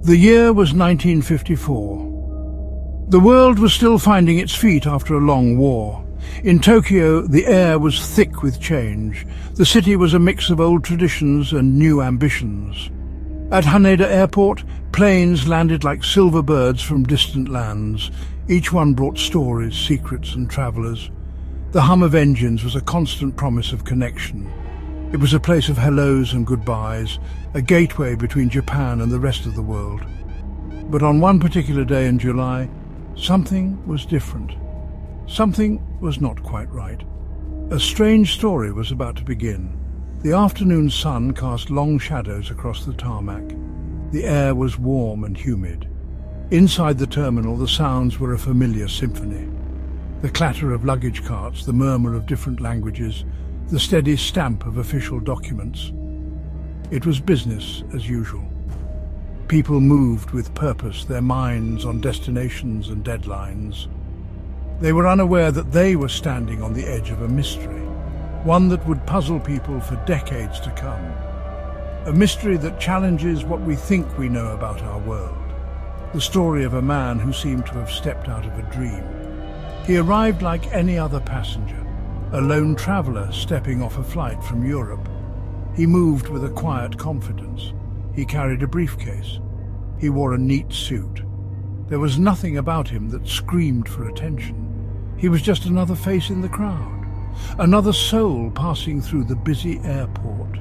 The year was 1954. The world was still finding its feet after a long war. In Tokyo, the air was thick with change. The city was a mix of old traditions and new ambitions. At Haneda Airport, planes landed like silver birds from distant lands. Each one brought stories, secrets, and travelers. The hum of engines was a constant promise of connection. It was a place of hellos and goodbyes, a gateway between Japan and the rest of the world. But on one particular day in July, something was different. Something was not quite right. A strange story was about to begin. The afternoon sun cast long shadows across the tarmac. The air was warm and humid. Inside the terminal, the sounds were a familiar symphony. The clatter of luggage carts, the murmur of different languages, the steady stamp of official documents. It was business as usual. People moved with purpose, their minds on destinations and deadlines. They were unaware that they were standing on the edge of a mystery, one that would puzzle people for decades to come. A mystery that challenges what we think we know about our world. The story of a man who seemed to have stepped out of a dream. He arrived like any other passenger, a lone traveler stepping off a flight from Europe. He moved with a quiet confidence. He carried a briefcase. He wore a neat suit. There was nothing about him that screamed for attention. He was just another face in the crowd, another soul passing through the busy airport.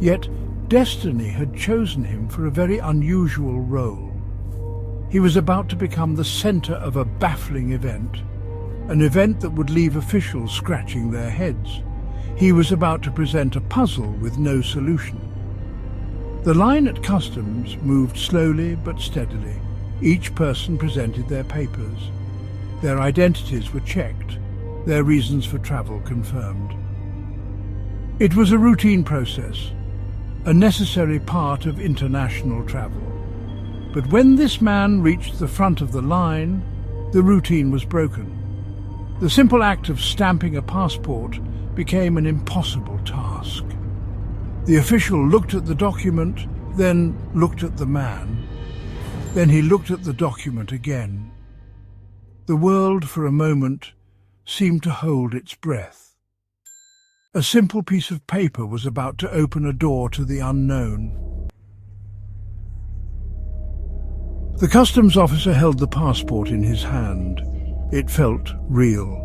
Yet destiny had chosen him for a very unusual role. He was about to become the center of a baffling event, an event that would leave officials scratching their heads. He was about to present a puzzle with no solution. The line at customs moved slowly but steadily. Each person presented their papers. Their identities were checked, their reasons for travel confirmed. It was a routine process, a necessary part of international travel. But when this man reached the front of the line, the routine was broken. The simple act of stamping a passport became an impossible task. The official looked at the document, then looked at the man. Then he looked at the document again. The world, for a moment, seemed to hold its breath. A simple piece of paper was about to open a door to the unknown. The customs officer held the passport in his hand. It felt real.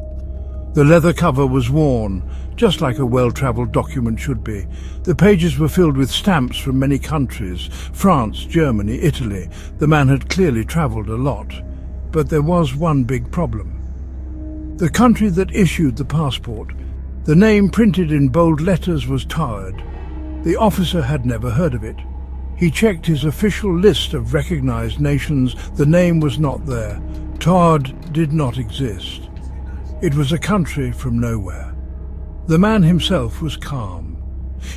The leather cover was worn, just like a well-traveled document should be. The pages were filled with stamps from many countries, France, Germany, Italy. The man had clearly traveled a lot. But there was one big problem. The country that issued the passport, the name printed in bold letters was Todd. The officer had never heard of it. He checked his official list of recognized nations. The name was not there. Todd did not exist. It was a country from nowhere. The man himself was calm.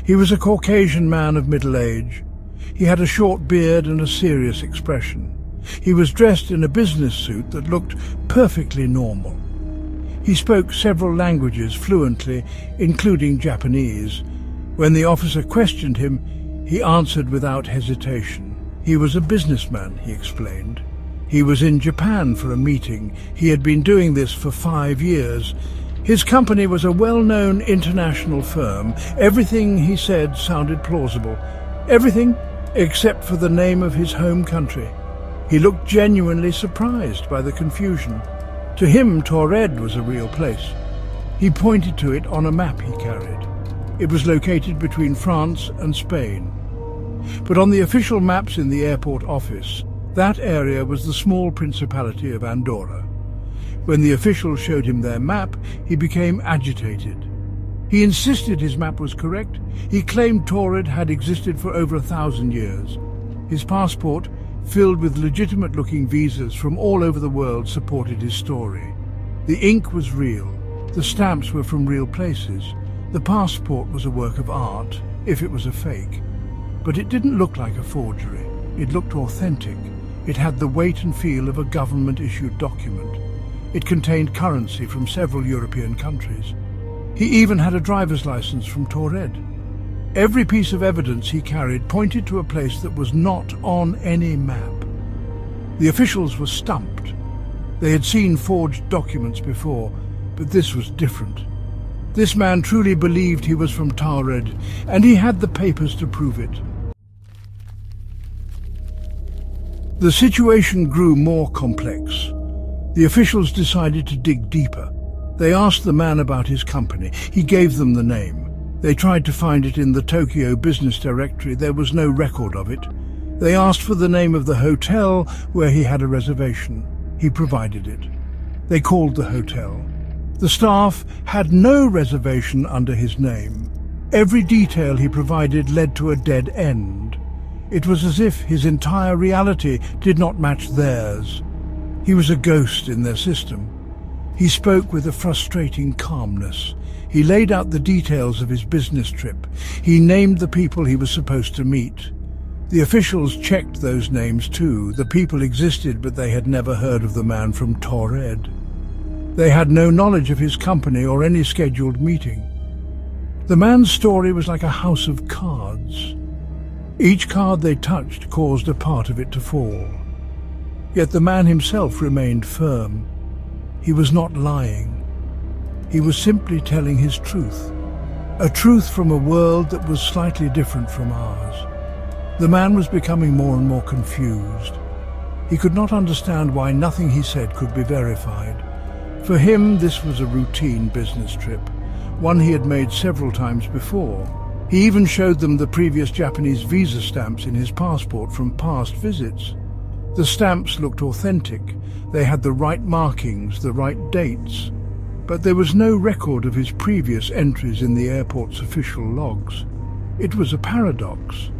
He was a Caucasian man of middle age. He had a short beard and a serious expression. He was dressed in a business suit that looked perfectly normal. He spoke several languages fluently, including Japanese. When the officer questioned him, he answered without hesitation. He was a businessman, he explained. He was in Japan for a meeting. He had been doing this for 5 years. His company was a well-known international firm. Everything he said sounded plausible. Everything except for the name of his home country. He looked genuinely surprised by the confusion. To him, Torred was a real place. He pointed to it on a map he carried. It was located between France and Spain. But on the official maps in the airport office, that area was the small principality of Andorra. When the officials showed him their map, he became agitated. He insisted his map was correct. He claimed Torred had existed for over 1,000 years. His passport, filled with legitimate-looking visas from all over the world, supported his story. The ink was real. The stamps were from real places. The passport was a work of art, if it was a fake. But it didn't look like a forgery. It looked authentic. It had the weight and feel of a government-issued document. It contained currency from several European countries. He even had a driver's license from Torred. Every piece of evidence he carried pointed to a place that was not on any map. The officials were stumped. They had seen forged documents before, but this was different. This man truly believed he was from Taured, and he had the papers to prove it. The situation grew more complex. The officials decided to dig deeper. They asked the man about his company. He gave them the name. They tried to find it in the Tokyo business directory. There was no record of it. They asked for the name of the hotel where he had a reservation. He provided it. They called the hotel. The staff had no reservation under his name. Every detail he provided led to a dead end. It was as if his entire reality did not match theirs. He was a ghost in their system. He spoke with a frustrating calmness. He laid out the details of his business trip. He named the people he was supposed to meet. The officials checked those names too. The people existed, but they had never heard of the man from Taured. They had no knowledge of his company or any scheduled meeting. The man's story was like a house of cards. Each card they touched caused a part of it to fall. Yet the man himself remained firm. He was not lying. He was simply telling his truth. A truth from a world that was slightly different from ours. The man was becoming more and more confused. He could not understand why nothing he said could be verified. For him, this was a routine business trip, one he had made several times before. He even showed them the previous Japanese visa stamps in his passport from past visits. The stamps looked authentic. They had the right markings, the right dates. But there was no record of his previous entries in the airport's official logs. It was a paradox.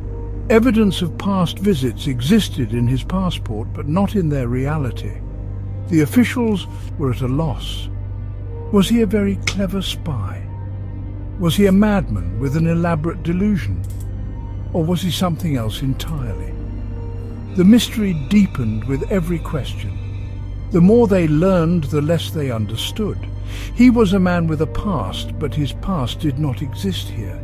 Evidence of past visits existed in his passport, but not in their reality. The officials were at a loss. Was he a very clever spy? Was he a madman with an elaborate delusion? Or was he something else entirely? The mystery deepened with every question. The more they learned, the less they understood. He was a man with a past, but his past did not exist here.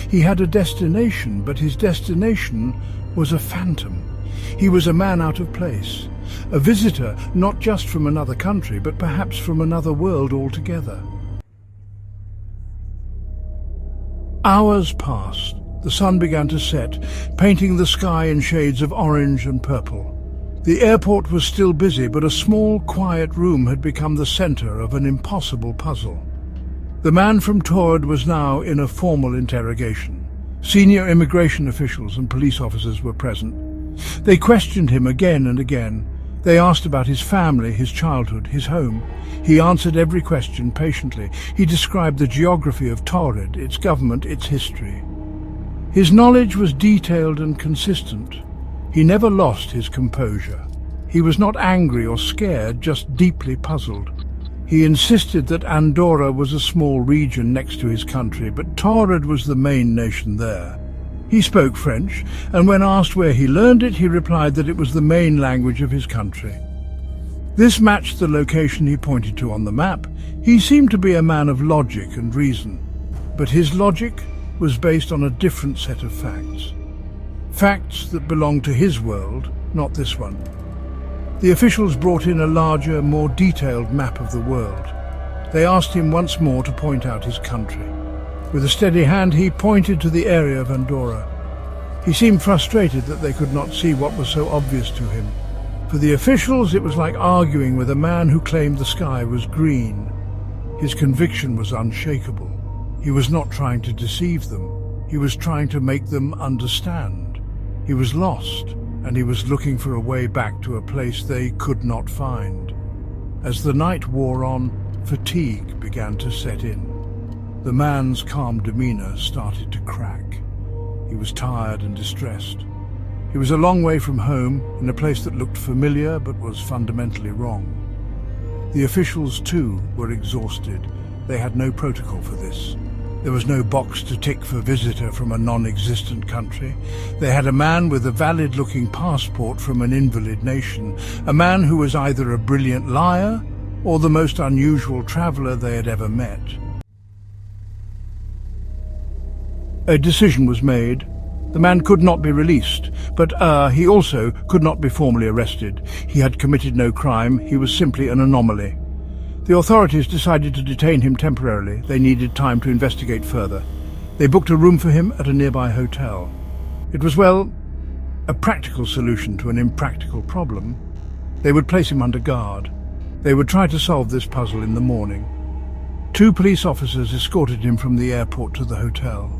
He had a destination, but his destination was a phantom. He was a man out of place, a visitor not just from another country, but perhaps from another world altogether. Hours passed. The sun began to set, painting the sky in shades of orange and purple. The airport was still busy, but a small, quiet room had become the center of an impossible puzzle. The man from Taured was now in a formal interrogation. Senior immigration officials and police officers were present. They questioned him again and again. They asked about his family, his childhood, his home. He answered every question patiently. He described the geography of Taured, its government, its history. His knowledge was detailed and consistent. He never lost his composure. He was not angry or scared, just deeply puzzled. He insisted that Andorra was a small region next to his country, but Taured was the main nation there. He spoke French, and when asked where he learned it, he replied that it was the main language of his country. This matched the location he pointed to on the map. He seemed to be a man of logic and reason, but his logic was based on a different set of facts. Facts that belonged to his world, not this one. The officials brought in a larger, more detailed map of the world. They asked him once more to point out his country. With a steady hand, he pointed to the area of Andorra. He seemed frustrated that they could not see what was so obvious to him. For the officials, it was like arguing with a man who claimed the sky was green. His conviction was unshakable. He was not trying to deceive them. He was trying to make them understand. He was lost, and he was looking for a way back to a place they could not find. As the night wore on, fatigue began to set in. The man's calm demeanor started to crack. He was tired and distressed. He was a long way from home, in a place that looked familiar but was fundamentally wrong. The officials, too, were exhausted. They had no protocol for this. There was no box to tick for visitor from a non-existent country. They had a man with a valid-looking passport from an invalid nation, a man who was either a brilliant liar or the most unusual traveler they had ever met. A decision was made. The man could not be released, but he also could not be formally arrested. He had committed no crime, he was simply an anomaly. The authorities decided to detain him temporarily. They needed time to investigate further. They booked a room for him at a nearby hotel. It was, well, a practical solution to an impractical problem. They would place him under guard. They would try to solve this puzzle in the morning. 2 police officers escorted him from the airport to the hotel.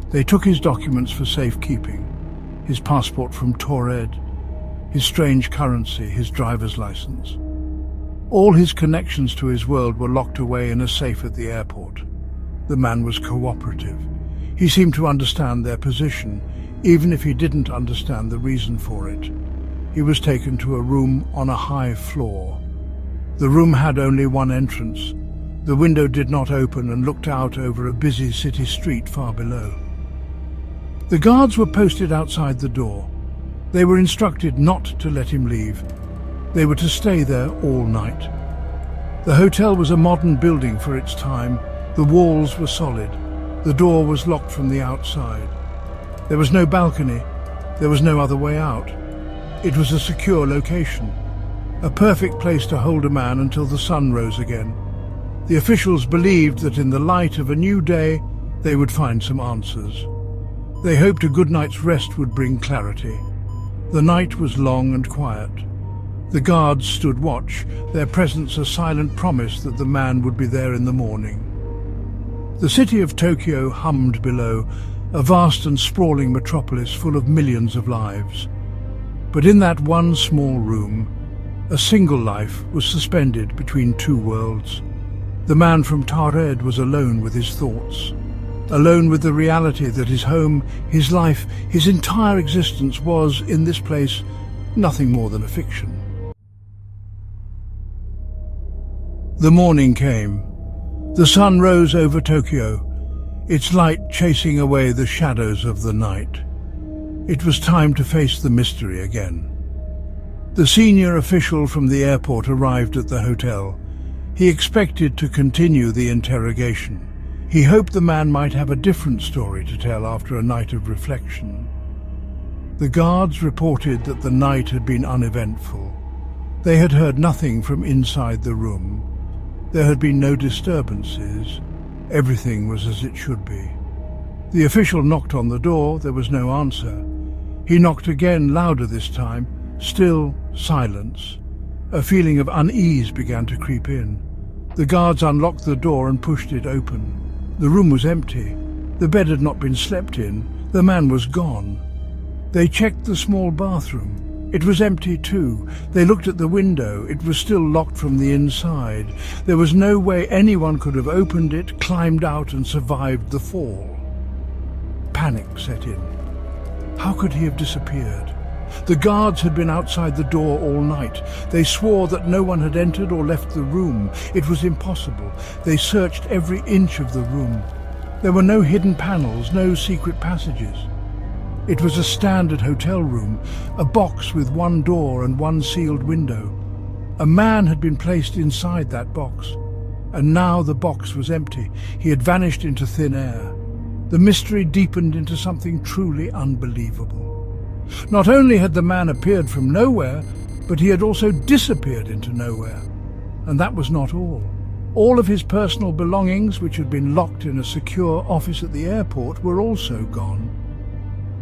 They took his documents for safekeeping, his passport from Taured, his strange currency, his driver's license. All his connections to his world were locked away in a safe at the airport. The man was cooperative. He seemed to understand their position, even if he didn't understand the reason for it. He was taken to a room on a high floor. The room had only one entrance. The window did not open and looked out over a busy city street far below. The guards were posted outside the door. They were instructed not to let him leave. They were to stay there all night. The hotel was a modern building for its time. The walls were solid. The door was locked from the outside. There was no balcony. There was no other way out. It was a secure location, a perfect place to hold a man until the sun rose again. The officials believed that in the light of a new day, they would find some answers. They hoped a good night's rest would bring clarity. The night was long and quiet. The guards stood watch, their presence a silent promise that the man would be there in the morning. The city of Tokyo hummed below, a vast and sprawling metropolis full of millions of lives. But in that one small room, a single life was suspended between 2 worlds. The man from Taured was alone with his thoughts, alone with the reality that his home, his life, his entire existence was, in this place, nothing more than a fiction. The morning came. The sun rose over Tokyo, its light chasing away the shadows of the night. It was time to face the mystery again. The senior official from the airport arrived at the hotel. He expected to continue the interrogation. He hoped the man might have a different story to tell after a night of reflection. The guards reported that the night had been uneventful. They had heard nothing from inside the room. There had been no disturbances. Everything was as it should be. The official knocked on the door. There was no answer. He knocked again, louder this time. Still silence. A feeling of unease began to creep in. The guards unlocked the door and pushed it open. The room was empty. The bed had not been slept in. The man was gone. They checked the small bathroom. It was empty too. They looked at the window. It was still locked from the inside. There was no way anyone could have opened it, climbed out and survived the fall. Panic set in. How could he have disappeared? The guards had been outside the door all night. They swore that no one had entered or left the room. It was impossible. They searched every inch of the room. There were no hidden panels, no secret passages. It was a standard hotel room, a box with one door and one sealed window. A man had been placed inside that box, and now the box was empty. He had vanished into thin air. The mystery deepened into something truly unbelievable. Not only had the man appeared from nowhere, but he had also disappeared into nowhere. And that was not all. All of his personal belongings, which had been locked in a secure office at the airport, were also gone.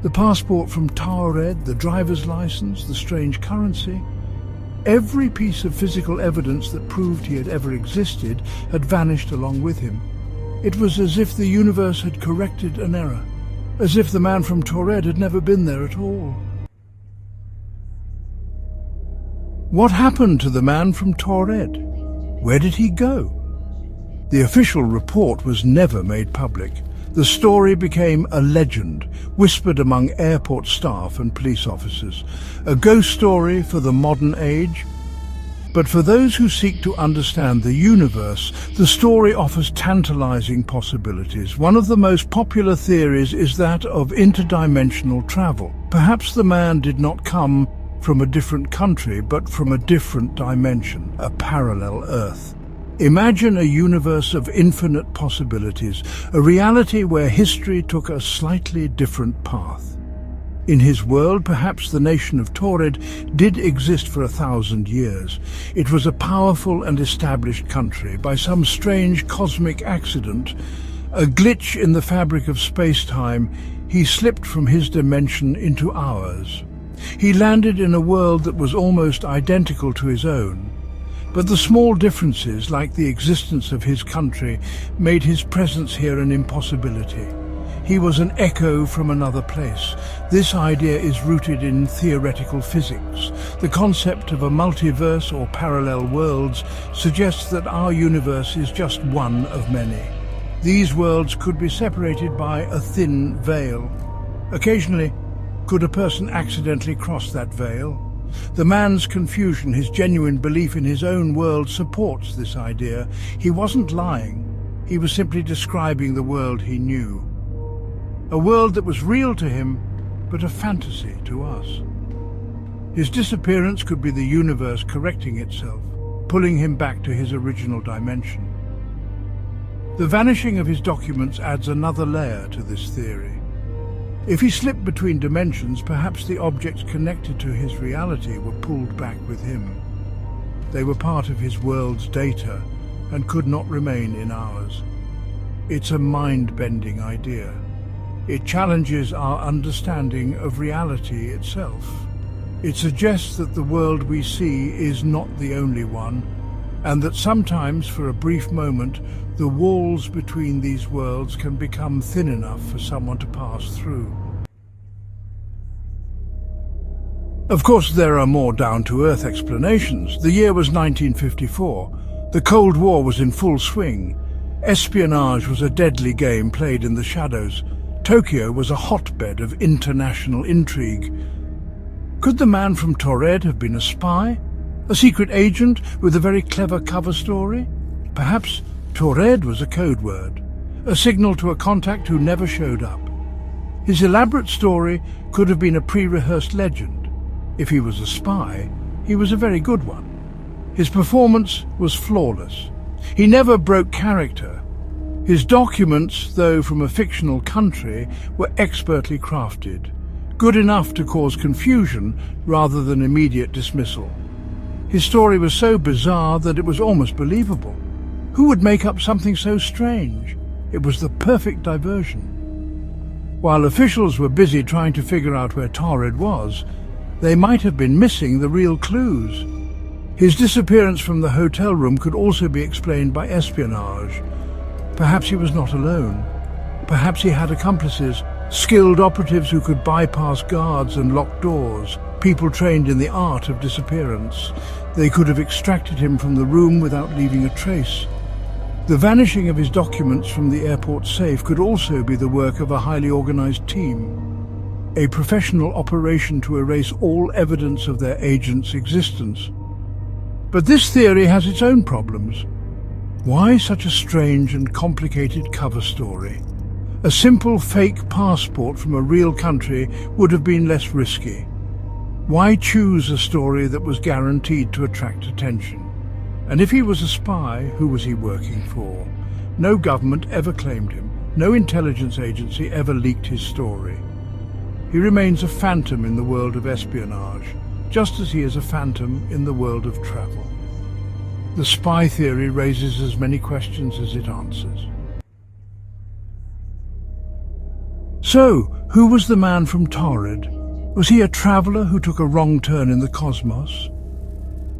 The passport from Taured, the driver's license, the strange currency. Every piece of physical evidence that proved he had ever existed had vanished along with him. It was as if the universe had corrected an error, as if the man from Taured had never been there at all. What happened to the man from Taured? Where did he go? The official report was never made public. The story became a legend, whispered among airport staff and police officers. A ghost story for the modern age. But for those who seek to understand the universe, the story offers tantalizing possibilities. One of the most popular theories is that of interdimensional travel. Perhaps the man did not come from a different country, but from a different dimension, a parallel Earth. Imagine a universe of infinite possibilities, a reality where history took a slightly different path. In his world, perhaps the nation of Taured did exist for 1,000 years. It was a powerful and established country. By some strange cosmic accident, a glitch in the fabric of space-time, he slipped from his dimension into ours. He landed in a world that was almost identical to his own. But the small differences, like the existence of his country, made his presence here an impossibility. He was an echo from another place. This idea is rooted in theoretical physics. The concept of a multiverse or parallel worlds suggests that our universe is just one of many. These worlds could be separated by a thin veil. Occasionally, could a person accidentally cross that veil? The man's confusion, his genuine belief in his own world, supports this idea. He wasn't lying. He was simply describing the world he knew. A world that was real to him, but a fantasy to us. His disappearance could be the universe correcting itself, pulling him back to his original dimension. The vanishing of his documents adds another layer to this theory. If he slipped between dimensions, perhaps the objects connected to his reality were pulled back with him. They were part of his world's data and could not remain in ours. It's a mind-bending idea. It challenges our understanding of reality itself. It suggests that the world we see is not the only one, and that sometimes, for a brief moment, the walls between these worlds can become thin enough for someone to pass through. Of course, there are more down-to-earth explanations. The year was 1954. The Cold War was in full swing. Espionage was a deadly game played in the shadows. Tokyo was a hotbed of international intrigue. Could the man from Taured have been a spy? A secret agent with a very clever cover story? Perhaps Taured was a code word, a signal to a contact who never showed up. His elaborate story could have been a pre-rehearsed legend. If he was a spy, he was a very good one. His performance was flawless. He never broke character. His documents, though from a fictional country, were expertly crafted, good enough to cause confusion rather than immediate dismissal. His story was so bizarre that it was almost believable. Who would make up something so strange? It was the perfect diversion. While officials were busy trying to figure out where Taured was, they might have been missing the real clues. His disappearance from the hotel room could also be explained by espionage. Perhaps he was not alone. Perhaps he had accomplices, skilled operatives who could bypass guards and lock doors, people trained in the art of disappearance. They could have extracted him from the room without leaving a trace. The vanishing of his documents from the airport safe could also be the work of a highly organized team, a professional operation to erase all evidence of their agent's existence. But this theory has its own problems. Why such a strange and complicated cover story? A simple fake passport from a real country would have been less risky. Why choose a story that was guaranteed to attract attention? And if he was a spy, who was he working for? No government ever claimed him. No intelligence agency ever leaked his story. He remains a phantom in the world of espionage, just as he is a phantom in the world of travel. The spy theory raises as many questions as it answers. So, who was the man from Taured? Was he a traveler who took a wrong turn in the cosmos?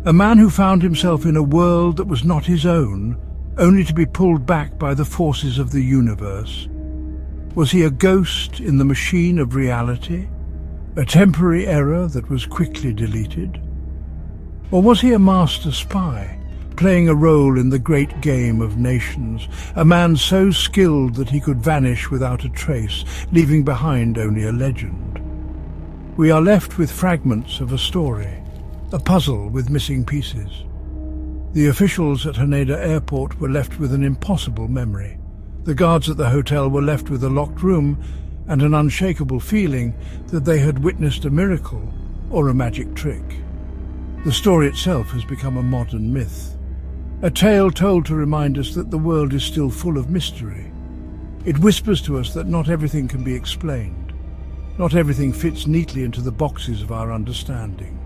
A man who found himself in a world that was not his own, only to be pulled back by the forces of the universe? Was he a ghost in the machine of reality? A temporary error that was quickly deleted? Or was he a master spy, playing a role in the great game of nations, a man so skilled that he could vanish without a trace, leaving behind only a legend? We are left with fragments of a story, a puzzle with missing pieces. The officials at Haneda Airport were left with an impossible memory. The guards at the hotel were left with a locked room and an unshakable feeling that they had witnessed a miracle or a magic trick. The story itself has become a modern myth. A tale told to remind us that the world is still full of mystery. It whispers to us that not everything can be explained. Not everything fits neatly into the boxes of our understanding.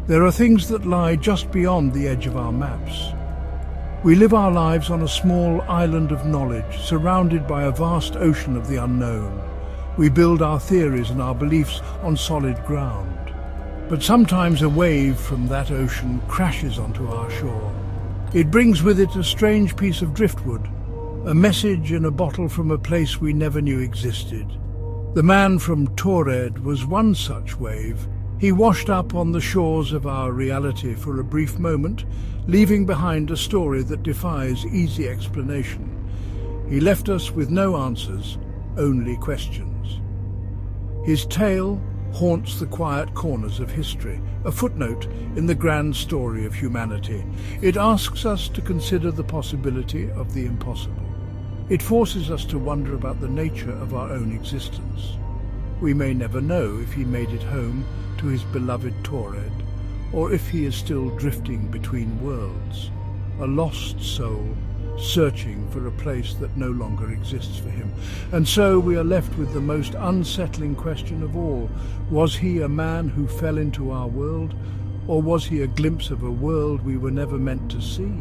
There are things that lie just beyond the edge of our maps. We live our lives on a small island of knowledge, surrounded by a vast ocean of the unknown. We build our theories and our beliefs on solid ground. But sometimes a wave from that ocean crashes onto our shore. It brings with it a strange piece of driftwood, a message in a bottle from a place we never knew existed. The man from Taured was one such wave. He washed up on the shores of our reality for a brief moment, leaving behind a story that defies easy explanation. He left us with no answers, only questions. His tale haunts the quiet corners of history, a footnote in the grand story of humanity. It asks us to consider the possibility of the impossible. It forces us to wonder about the nature of our own existence. We may never know if he made it home to his beloved Taured, or if he is still drifting between worlds, a lost soul searching for a place that no longer exists for him. And so we are left with the most unsettling question of all. Was he a man who fell into our world, or was he a glimpse of a world we were never meant to see?